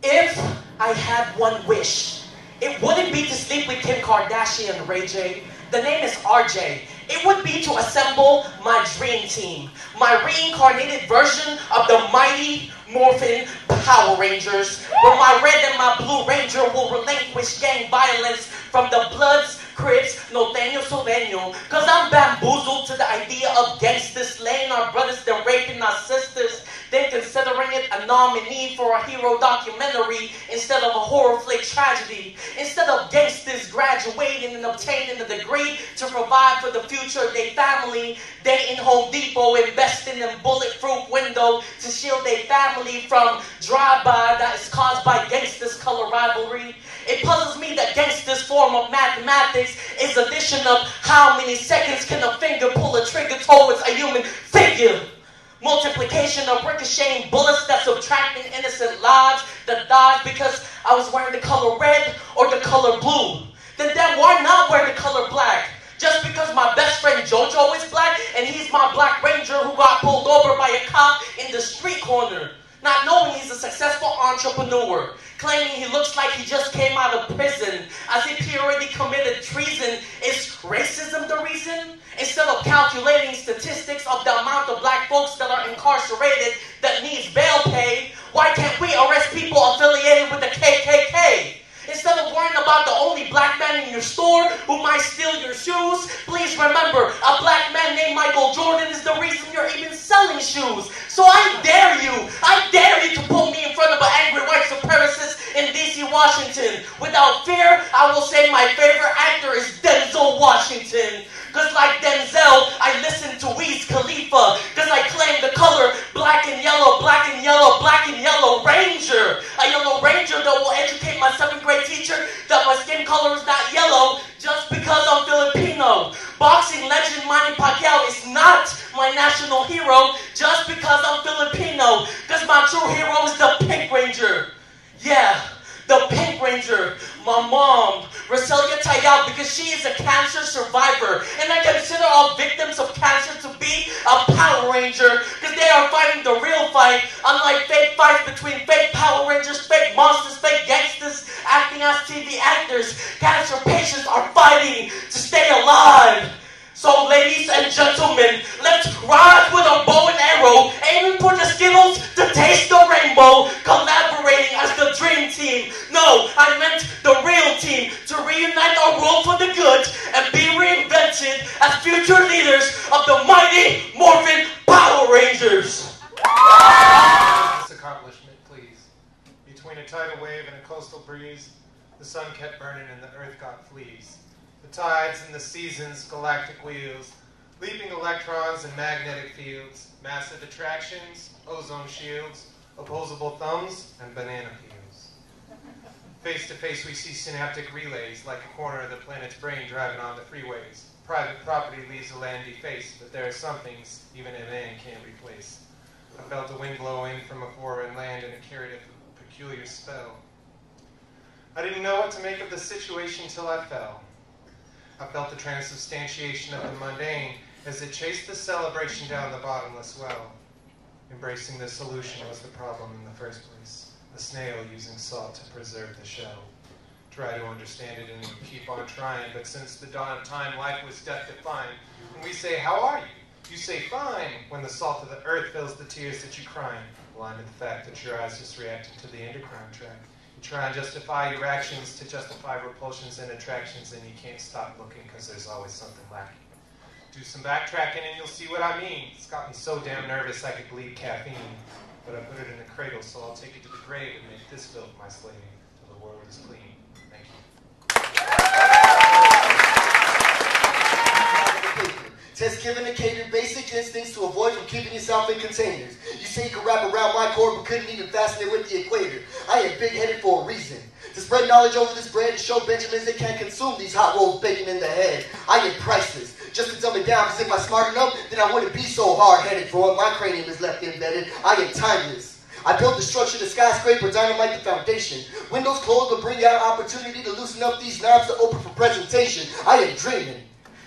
If I had one wish, it wouldn't be to sleep with Kim Kardashian and Ray J. The name is RJ. It would be to assemble my dream team. My reincarnated version of the mighty Morphin Power Rangers, where my red and my blue ranger will relinquish gang violence from the Bloods, Crips, Norteño, Sureño. Cause I'm bamboozled to the idea of gangsters slaying our brothers, then raping our sisters. Then considering it a nominee for a hero documentary instead of a horror flick tragedy. Instead of gangsters graduating and obtaining a degree to provide for the future of their family, they in Home Depot investing in bulletproof window to shield their family from drive-by that is caused by gangsters' color rivalry. It puzzles me that gangsters' form of mathematics is addition of how many seconds can a finger pull a trigger towards a human figure. Multiplication of ricocheting bullets that subtracting innocent lives that died because I was wearing the color red or the color blue. Then why not wear the color black? Just because my best friend Jojo is black and he's my black ranger who got pulled over by a cop in the street corner. Not knowing he's a successful entrepreneur. Claiming he looks like he just came out of prison. As if he already committed treason. Is racism the reason? Instead of calculating statistics of the amount of black folks that are incarcerated that needs bail pay, why can't we arrest people affiliated with the KKK? Instead of worrying about the only black man in your store who might steal your shoes, please remember, a black man named Michael Jordan is the reason you're even selling shoes. So I dare you to put me in front of an angry white supremacist in D.C., Washington. Without fear, I will say my favorite actor is Denzel Washington. Because like Denzel, I listen to Wiz Khalifa. Because I claim the color black and yellow, black and yellow, black and yellow ranger. A yellow ranger that will educate my 7th grade teacher that my skin color is not yellow just because I'm Filipino. Boxing legend Manny Pacquiao is not my national hero just because I'm Filipino. Because my true hero is the Pink Ranger. Yeah. The Pink Ranger, my mom, Roselia Tayal, because she is a cancer survivor. And I consider all victims of cancer to be a Power Ranger because they are fighting the real fight, unlike fake fights between fake Power Rangers, fake monsters, fake gangsters, acting as TV actors. Cancer patients are fighting to stay alive. So ladies and gentlemen, let's ride with a bow and arrow, aiming for the Skittles to taste the rainbow, collaborating as the dream team. No, I meant the real team, to reunite our world for the good and be reinvented as future leaders of the mighty Morphin Power Rangers. This accomplishment, please. Between a tidal wave and a coastal breeze, the sun kept burning and the earth got fleas. The tides and the seasons, galactic wheels, leaping electrons and magnetic fields, massive attractions, ozone shields, opposable thumbs, and banana peels. Face to face we see synaptic relays, like a corner of the planet's brain driving on the freeways. Private property leaves a land defaced, but there are some things even a man can't replace. I felt a wind blow in from a foreign land and it carried a peculiar spell. I didn't know what to make of the situation till I fell. I felt the transubstantiation of the mundane as it chased the celebration down the bottomless well. Embracing the solution was the problem in the first place. The snail using salt to preserve the shell. Try to understand it and keep on trying, but since the dawn of time, life was death-defying. When we say, how are you? You say, fine, when the salt of the earth fills the tears that you crying, blind to the fact that your eyes just reacting to the endocrine tract. Try and justify your actions to justify repulsions and attractions, and you can't stop looking because there's always something lacking. Do some backtracking and you'll see what I mean. It's got me so damn nervous I could bleed caffeine. But I put it in a cradle, so I'll take it to the grave and make this filth my slave till the world is clean. Thank you. Test given to cater basic instincts to avoid from keeping yourself in containers. You say you can wrap around my cord but couldn't even fasten it with the equator. I am big-headed for a reason. To spread knowledge over this bread and show Benjamins they can't consume these hot rolls bacon in the head. I am priceless. Just to dumb it down, because if I'm smart enough, then I wouldn't be so hard-headed for what my cranium is left embedded. I am timeless. I built the structure, the skyscraper, dynamite the foundation. Windows closed will bring out opportunity to loosen up these knobs to open for presentation. I am dreaming.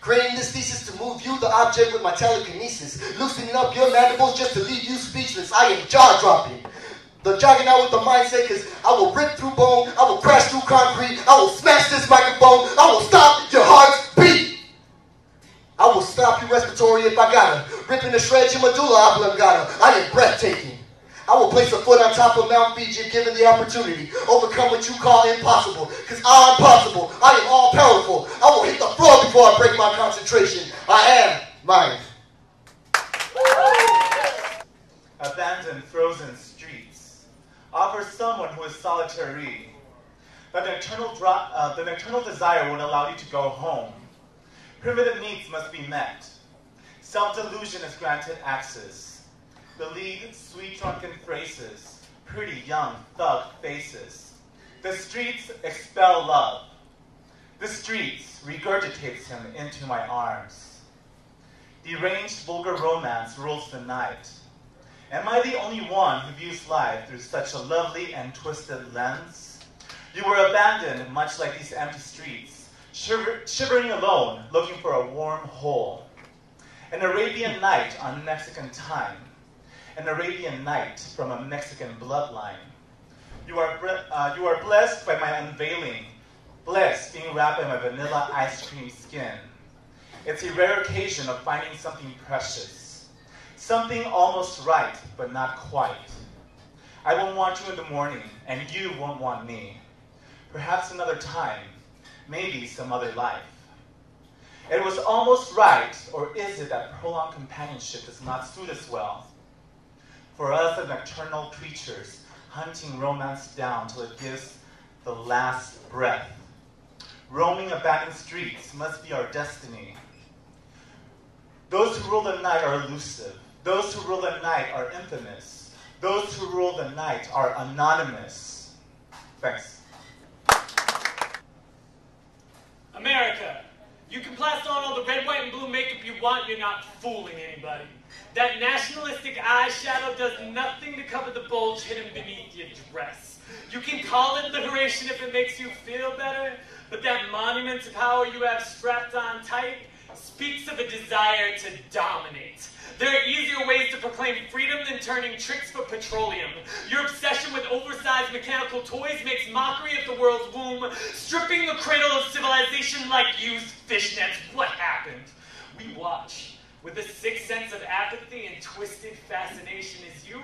Creating this thesis to move you, the object, with my telekinesis. Loosening up your mandibles just to leave you speechless. I am jaw-dropping. The jogging out with the mindset, because I will rip through bone, I will crash through concrete, I will smash this microphone, I will stop your heart's beat. I will stop your respiratory if I gotta. Ripping to shreds your medulla oblongata. I am breathtaking. I will place a foot on top of Mount Fuji if given the opportunity. Overcome what you call impossible, because I'm possible. I am all powerful. I will hit the floor before I break my concentration. I am mind. Abandoned frozen streets offer someone who is solitary that the nocturnal desire won't allow you to go home. Primitive needs must be met. Self-delusion is granted access. Believe sweet drunken phrases, pretty young thug faces. The streets expel love. The streets regurgitates him into my arms. Deranged vulgar romance rules the night. Am I the only one who views life through such a lovely and twisted lens? You were abandoned much like these empty streets, shivering alone, looking for a warm hole. An Arabian night on Mexican time. An Arabian night from a Mexican bloodline. You are blessed by my unveiling, blessed being wrapped in my vanilla ice cream skin. It's a rare occasion of finding something precious. Something almost right, but not quite. I won't want you in the morning, and you won't want me. Perhaps another time, maybe some other life. It was almost right, or is it that prolonged companionship does not suit us well? For us as nocturnal creatures, hunting romance down till it gives the last breath. Roaming abandoned streets must be our destiny. Those who rule the night are elusive. Those who rule the night are infamous. Those who rule the night are anonymous. Thanks. America, you can plaster on all the red, white, and blue makeup you want, you're not fooling anybody. That nationalistic eyeshadow does nothing to cover the bulge hidden beneath your dress. You can call it liberation if it makes you feel better, but that monument to power you have strapped on tight speaks of a desire to dominate. There are easier ways to proclaim freedom than turning tricks for petroleum. Your obsession with oversized mechanical toys makes mockery of the world's womb, stripping the cradle of civilization like used fishnets. What happened? We watch with a sick sense of apathy and twisted fascination as you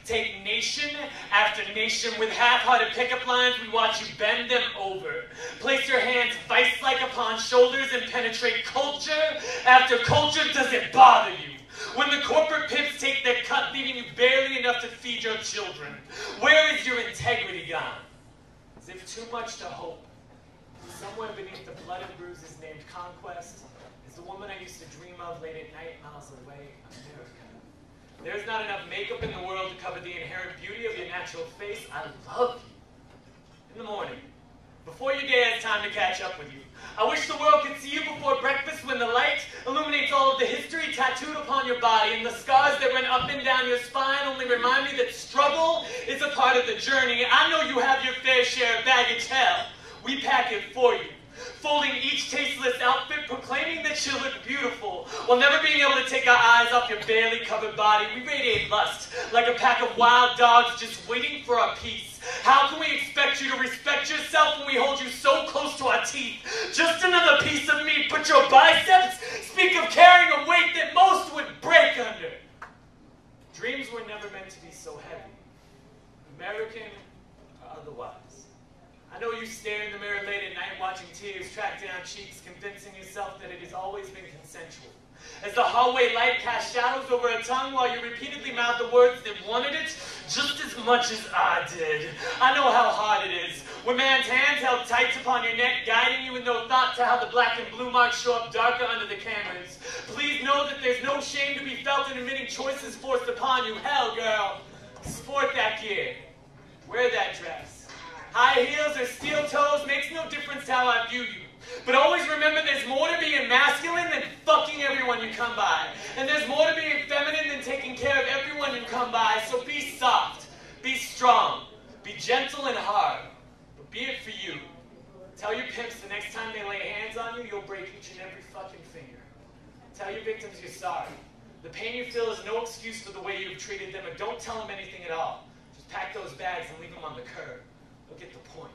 take nation after nation with half-hearted pickup lines. We watch you bend them over. Place your hands vice-like upon shoulders and penetrate culture after culture. Does it bother you when the corporate pimps take their cut, leaving you barely enough to feed your children? Where is your integrity gone? As if too much to hope, somewhere beneath the blood and bruises named conquest is the woman I used to dream of late at night, miles away, America. There's not enough makeup in the world to cover the inherent beauty of your natural face. I love you. In the morning, before your day has time to catch up with you, I wish the world could see you before breakfast when the light illuminates all of the history tattooed upon your body, and the scars that run up and down your spine only remind me that struggle is a part of the journey. I know you have your fair share of baggage. Hell, we pack it for you. Folding each tasteless outfit, proclaiming that you look beautiful, while never being able to take our eyes off your barely covered body. We radiate lust, like a pack of wild dogs just waiting for our peace. How can we expect you to respect yourself when we hold you so close to our teeth? Just another piece of meat, but your biceps speak of carrying a weight that most would break under. Dreams were never meant to be so heavy, American or otherwise. I know you stare in the mirror late at night, watching tears track down cheeks, convincing yourself that it has always been consensual. As the hallway light casts shadows over a tongue while you repeatedly mouth the words that wanted it just as much as I did. I know how hard it is, when man's hands held tight upon your neck, guiding you with no thought to how the black and blue marks show up darker under the cameras. Please know that there's no shame to be felt in admitting choices forced upon you. Hell, girl, sport that gear. Wear that dress. High heels or steel toes makes no difference to how I view you. But always remember there's more to being masculine than fucking everyone you come by. And there's more to being feminine than taking care of everyone you come by. So be soft, be strong, be gentle and hard. But be it for you. Tell your pimps the next time they lay hands on you, you'll break each and every fucking finger. Tell your victims you're sorry. The pain you feel is no excuse for the way you've treated them, and don't tell them anything at all. Just pack those bags and leave them on the curb. They'll get the point.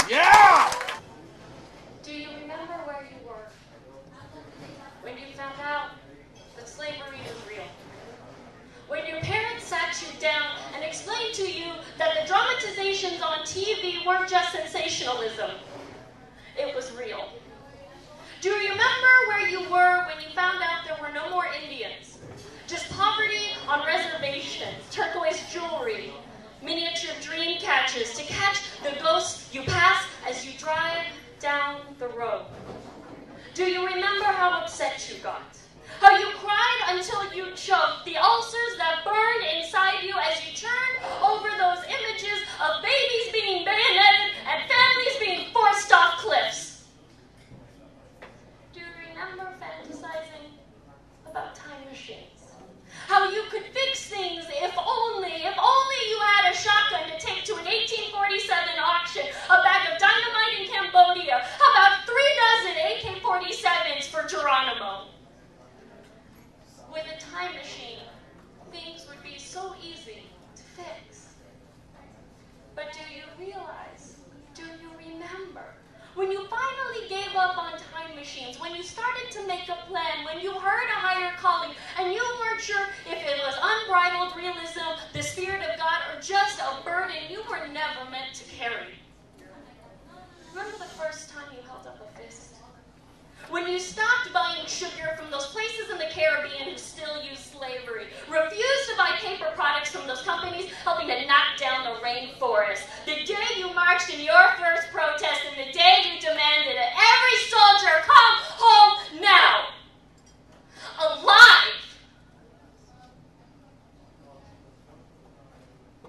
Yeah! Do you remember where you were when you found out that slavery was real? When your parents sat you down and explained to you that the dramatizations on TV weren't just sensationalism. It was real. Do you remember where you were when you found out there were no more Indians? Just poverty on reservations, turquoise jewelry, miniature dream catches to catch the ghosts you pass as you drive down the road. Do you remember how upset you got? How you cried until you choked, the ulcers that burned inside you as you turned over those images of babies being bayoneted and families being forced off cliffs? Do you remember fantasizing about time machines? How you could fix things if only you had a shotgun to take to an 1847 auction, a bag of dynamite in Cambodia, how about 3 dozen AK-47s for Geronimo? With a time machine, things would be so easy to fix. But do you realize, do you remember, when you finally gave up on time machines, when you started to make a plan, when you heard a higher calling, and you weren't sure if it was unbridled realism, the Spirit of God, or just a burden you were never meant to carry? Remember the first time you held up a fist? When you stopped buying sugar from those places in the Caribbean who still use slavery, refused to buy paper products from those companies helping to knock down the rainforest, the day you marched in your first protest, and the day you demanded that every soldier come home now, alive.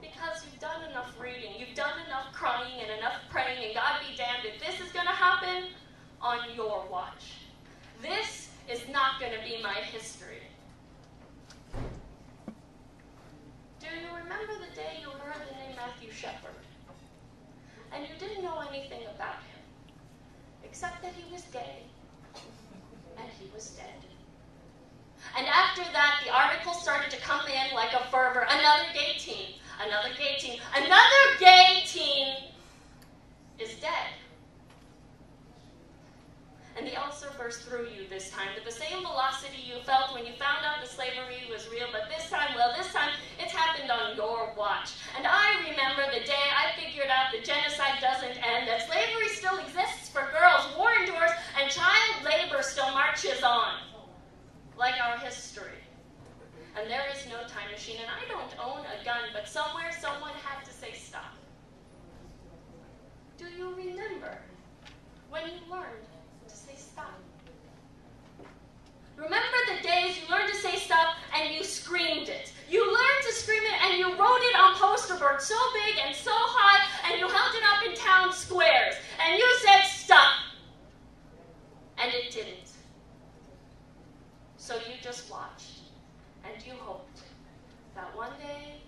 Because you've done enough reading, you've done enough crying and enough praying, and God be damned if this is going to happen on your watch. This is not going to be my history. Do you remember the day you heard the name Matthew Shepard? And you didn't know anything about him, except that he was gay, and he was dead. And after that, the articles started to come in like a fervor. Another gay teen, another gay teen, another gay teen is dead. And the ulcer burst through you this time with the same velocity you felt when you found out that slavery was real, but this time it's happened on your watch. And I remember the day I figured out that genocide doesn't end, that slavery still exists for girls, war endures, and child labor still marches on, like our history. And there is no time machine, and I don't own a gun, but somewhere someone had to say stop. Do you remember when you learned to say stop? Remember the days you learned to say stop and you screamed it. You learned to scream it and you wrote it on poster boards so big and so high, and you held it up in town squares, and you said stop. And it didn't. So you just watched and you hoped that one day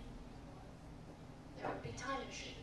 there would be time machines.